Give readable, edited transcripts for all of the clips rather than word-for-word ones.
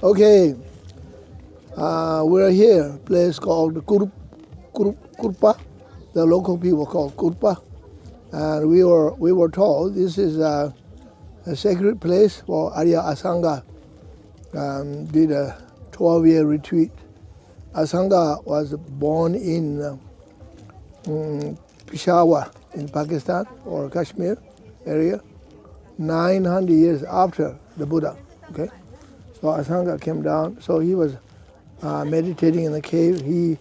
Okay, we're here, place called Gurpa. The local people call Gurpa. And we were told this is a sacred place for Arya Asanga. Did a 12-year retreat. Asanga was born in Peshawar in Pakistan or Kashmir area, 900 years after the Buddha. Okay, so Asanga came down. So he was meditating in the cave. He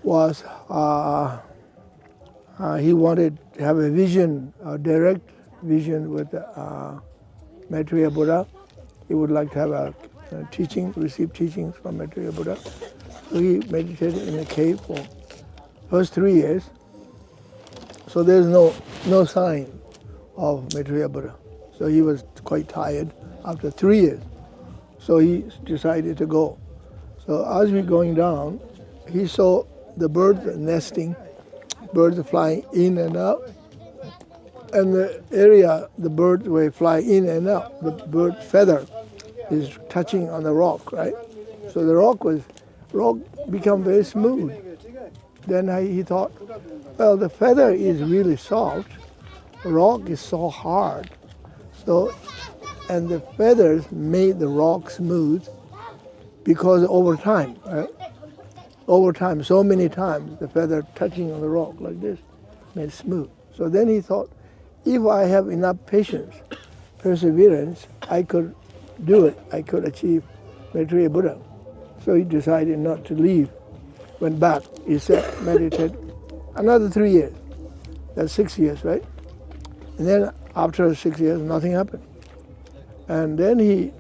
was he wanted to have a vision, a direct vision with Maitreya Buddha. He would like to have a teaching, receive teachings from Maitreya Buddha. So he meditated in the cave for first 3 years. So there's no sign of Maitreya Buddha. So he was quite tired after 3 years. So he decided to go. So as we're going down, he saw the birds nesting, birds flying in and out. And the area the birds were flying in and out, the bird feather is touching on the rock, right? So the rock become very smooth. Then he thought, well, the feather is really soft, rock is so hard. So, and the feathers made the rock smooth because over time, right? Over time, so many times, the feather touching on the rock like this made smooth. So then he thought, if I have enough patience, perseverance, I could do it. I could achieve Maitreya Buddha. So he decided not to leave. Went back. He sat, meditated another 3 years. That's 6 years, right? And then after 6 years, nothing happened. And then he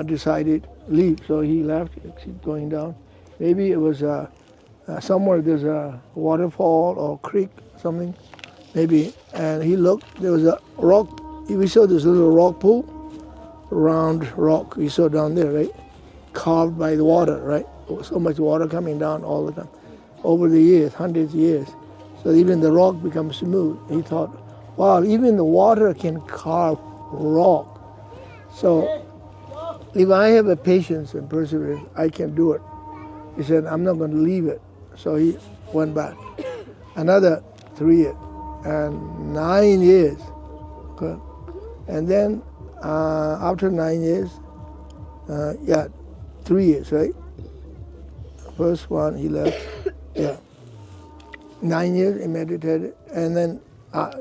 decided leave. So he left, keep going down. Maybe it was somewhere there's a waterfall or creek, something, maybe. And he looked, there was a rock. We saw this little rock pool, round rock we saw down there, right? Carved by the water, right? So much water coming down all the time. Over the years, hundreds of years. So even the rock becomes smooth. He thought, wow, even the water can carve rock. So if I have a patience and perseverance, I can do it. He said, I'm not going to leave it. So he went back. Another 3 years and 9 years. Okay. And then after 9 years, 3 years, right? First one, he left, 9 years he meditated, and then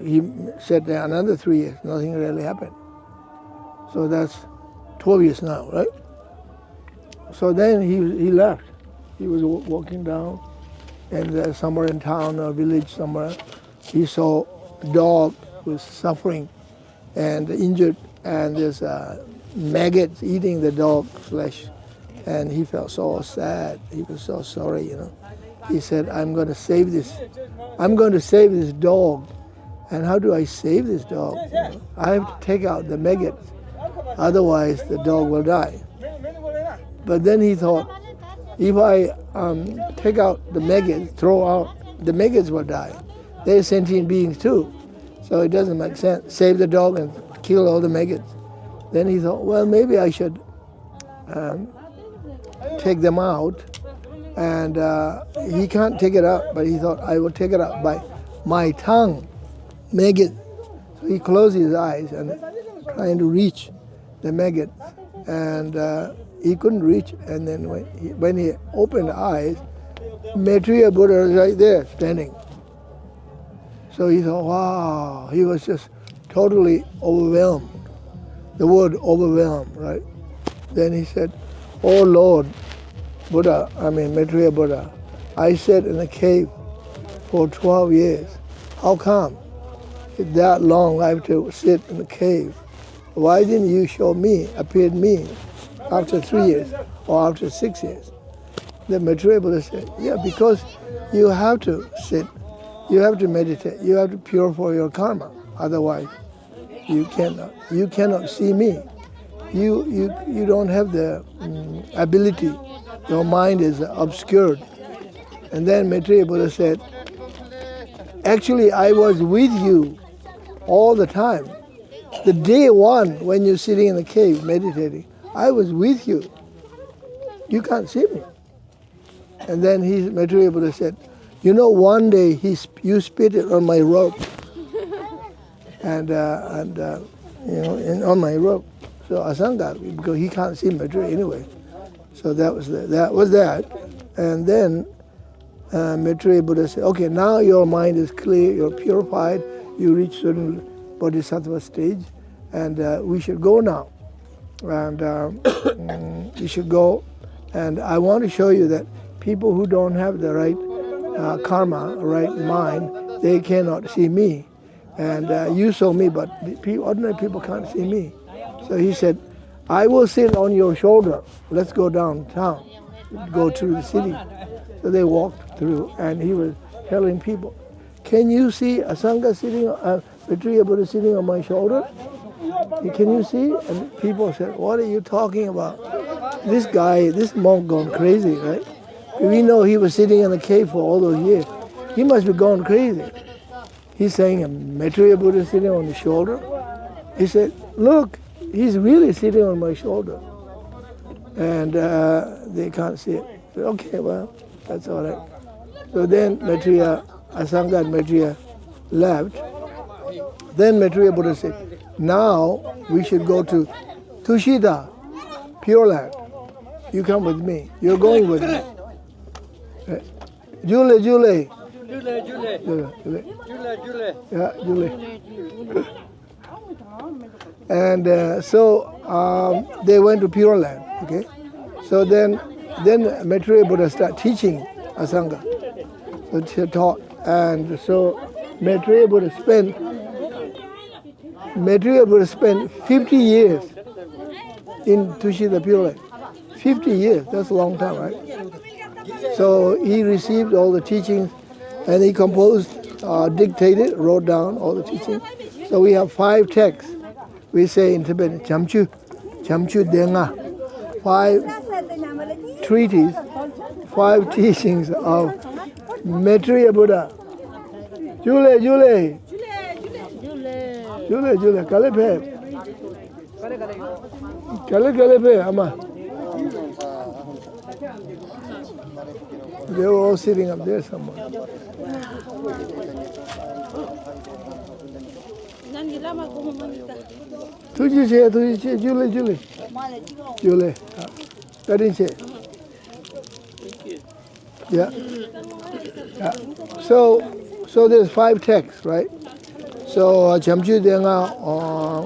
he sat there another 3 years, nothing really happened. So that's 12 years now, right? So then he left. He was walking down, and somewhere in town or village somewhere, he saw a dog was suffering and injured, and there's maggots eating the dog flesh. And he felt so sad. He was so sorry, you know. He said, I'm going to save this. I'm going to save this dog. And how do I save this dog? You know? I have to take out the maggots. Otherwise, the dog will die. But then he thought, if I take out the maggots, throw out, the maggots will die. They're sentient beings too. So it doesn't make sense. Save the dog and kill all the maggots. Then he thought, well, maybe I should take them out. And he can't take it out, but he thought, I will take it out by my tongue, maggot. So he closed his eyes and trying to reach the maggot. And he couldn't reach. And then when he opened eyes, Maitreya Buddha was right there, standing. So he thought, wow, he was just totally overwhelmed. The word overwhelmed, right? Then he said, oh Lord, Maitreya Buddha, I sat in a cave for 12 years. How come? It's that long I have to sit in a cave. Why didn't you appear to me after 3 years or after 6 years? Then Maitreya Buddha said, yeah, because you have to sit, you have to meditate, you have to purify your karma. Otherwise, you cannot see me. You don't have the ability. Your mind is obscured. And then Maitreya Buddha said, actually I was with you all the time. The day one when you're sitting in the cave meditating, I was with you. You can't see me. And then Maitreya Buddha said, you know, one day you spit it on my rope. and on my rope. So Asanga, because he can't see Maitreya anyway. So that was that. And then Maitreya Buddha said, okay, now your mind is clear, you're purified, you reach certain bodhisattva stage, and we should go now. And you should go. And I want to show you that people who don't have the right karma, right mind, they cannot see me. And you saw me, but ordinary people can't see me. So he said, I will sit on your shoulder. Let's go downtown, go through the city. So they walked through, and he was telling people, can you see Asanga sitting, Maitreya Buddha sitting on my shoulder? Can you see? And people said, what are you talking about? This guy, this monk gone crazy, right? We know he was sitting in a cave for all those years. He must be gone crazy. He's saying, Maitreya Buddha sitting on his shoulder. He said, look, he's really sitting on my shoulder. And they can't see it. Said, okay, well, that's all right. So then Asanga and Maitreya left. Then Maitreya Buddha said, now we should go to Tushita, Pure Land. You come with me. You're going with me. Jule. Yeah, Jule. And so they went to Pure Land. Okay. So then Maitreya Buddha started teaching Asanga. So she taught, and so Maitreya Buddha spent 50 years in Tushita Pure Land. 50 years, that's a long time, right? So he received all the teachings, and he composed, dictated, wrote down all the teachings. So we have 5 texts. We say in Tibetan, Chamchu Denga, 5 treaties, 5 teachings of Maitreya Buddha. Jule, Kalepe, Ama. They were all sitting up there somewhere. Tuji, Jule. Kadinche. Yeah. So there's 5 texts, right? So Chamchu Denga,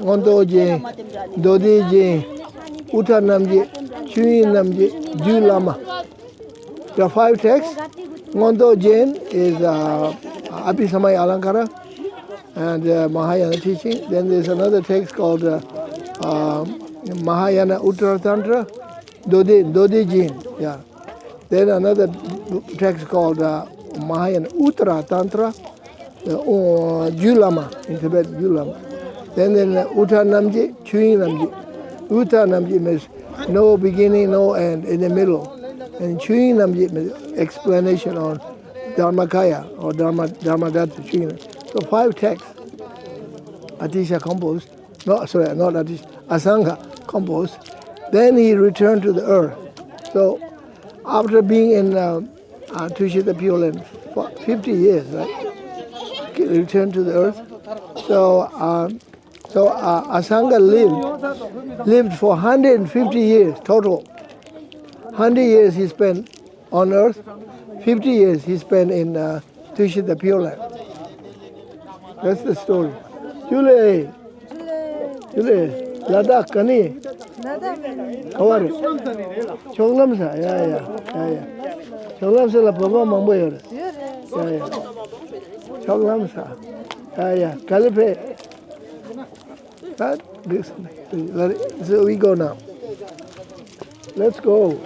Ngondo Jin, Dodi Jin, Uta Namji, Chui Namji, Ju Lama. There are 5 texts. Ngondo Jin is Abhisamaya Alankara and Mahayana teaching. Then there's another text called Mahayana Uttara Tantra, Dodi Jin. Yeah. Then another text called Mahayana Uttara Tantra, Julama in Tibet, Julama. Then Uta Namji, Chui Namji. Uta Namji means no beginning, no end, in the middle. And Chui Namji means explanation on Dharmakaya or Dharmadatta Chui. So 5 texts Atisha composed. Not Atisha, Asanga composed. Then he returned to the earth. So after being in Tushita Pure Land for 50 years, right? He returned to the earth. So Asanga lived for 150 years total. 100 years he spent on earth, 50 years he spent in Tushita Pure Land. That's the story. Jule, Lada Kani. How are you? Choglamsa, yeah. Choglamsa la Papa Mamboyer. Yeah. Choglamsa. Yeah. Kalipe. That this. So we go now. Let's go.